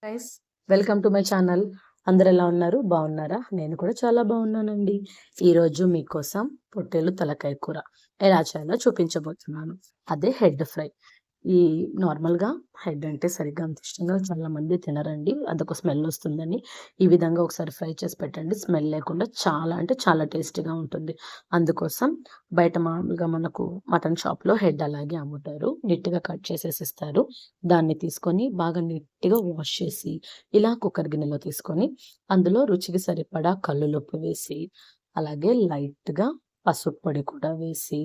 Guys, welcome to my channel. అందరు ఎలా ఉన్నారు? బాగున్నారా? నేను కూడా చాలా బాగున్నానండి. ఈరోజు మీకోసం పొట్టేలు తలకాయ కూర ఎలా చేయాలో చూపించబోతున్నాను. అదే హెడ్ ఫ్రై. ఈ నార్మల్గా హెడ్ అంటే సరిగ్గా అంత ఇష్టంగా చాలా మంది తినరండి, అదొక స్మెల్ వస్తుందని. ఈ విధంగా ఒకసారి ఫ్రై చేసి పెట్టండి, స్మెల్ లేకుండా చాలా అంటే చాలా టేస్టీగా ఉంటుంది. అందుకోసం బయట మామూలుగా మనకు మటన్ షాప్లో హెడ్ అలాగే అమ్ముతారు, నీట్గా కట్ చేసేసి ఇస్తారు. దాన్ని తీసుకొని బాగా నీట్గా వాష్ చేసి ఇలా కుక్కర్ గిన్నెలో తీసుకొని అందులో రుచికి సరిపడా కల్లులుప్పు వేసి, అలాగే లైట్గా పసుపు పొడి కూడా వేసి,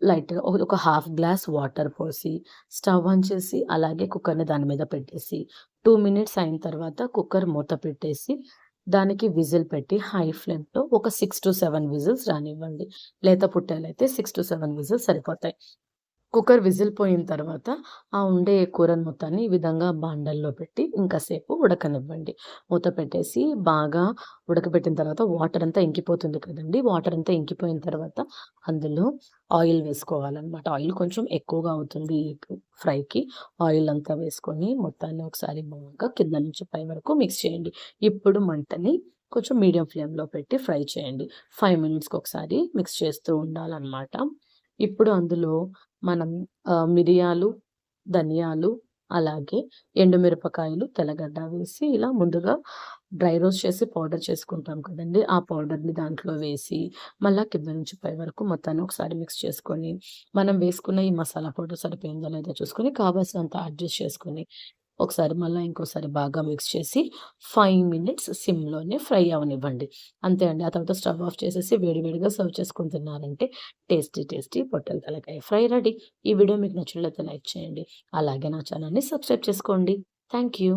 లైట్‌గా ఒక హాఫ్ గ్లాస్ వాటర్ పోసి, స్టవ్ ఆన్ చేసి అలాగే కుక్కర్‌ని దాని మీద పెట్టేసి 2 మినిట్స్ అయిన తర్వాత కుక్కర్ మూత పెట్టేసి, దానికి విజిల్ పెట్టి హై ఫ్లేమ్‌లో ఒక 6-7 విజిల్స్ రానివ్వండి. లేత పుట్టేలైతే 6-7 విజిల్స్ సరిపోతాయి. కుక్కర్ విజిల్ పోయిన తర్వాత ఆ ఉండే కూరను మొత్తాన్ని ఈ విధంగా బాండల్లో పెట్టి ఇంకాసేపు ఉడకనివ్వండి. మూత పెట్టేసి బాగా ఉడకబెట్టిన తర్వాత వాటర్ అంతా ఇంకిపోతుంది కదండీ! వాటర్ అంతా ఇంకిపోయిన తర్వాత అందులో ఆయిల్ వేసుకోవాలనమాట. ఆయిల్ కొంచెం ఎక్కువగా అవుతుంది ఈ ఫ్రైకి. ఆయిల్ అంతా వేసుకొని మొత్తాన్ని ఒకసారి బాగా కింద నుంచి పై వరకు మిక్స్ చేయండి. ఇప్పుడు మంటని కొంచెం మీడియం ఫ్లేమ్‌లో పెట్టి ఫ్రై చేయండి. 5 మినిట్స్‌కి ఒకసారి మిక్స్ చేస్తూ ఉండాలనమాట. ఇప్పుడు అందులో మనం మిరియాలు, ధనియాలు, అలాగే ఎండుమిరపకాయలు, తెల్లగడ్డ వేసి ఇలా ముందుగా డ్రై రోస్ట్ చేసి పౌడర్ చేసుకుంటాం కదండీ! ఆ పౌడర్‌ని దాంట్లో వేసి, మళ్ళా కింద నుంచి పై వరకు మొత్తాన్ని ఒకసారి మిక్స్ చేసుకొని, మనం వేసుకున్న ఈ మసాలా పౌడర్ సరిపోయిందో లేదో చూసుకొని, కావాల్సినంత అడ్జస్ట్ చేసుకొని, ఒకసారి మళ్ళా ఇంకోసారి బాగా మిక్స్ చేసి 5 మినిట్స్ సిమ్‌లోనే ఫ్రై అవ్వనివ్వండి. అంతే అండి. ఆ తర్వాత స్టవ్ ఆఫ్ చేసేసి వేడి వేడిగా సర్వ్ చేసుకొని తిన్నారంటే టేస్టీ టేస్టీ పొట్టేలు తలకాయ ఫ్రై రెడీ. ఈ వీడియో మీకు నచ్చినట్లయితే లైక్ చేయండి. అలాగే నా ఛానల్‌ని సబ్స్క్రైబ్ చేసుకోండి. Thank you.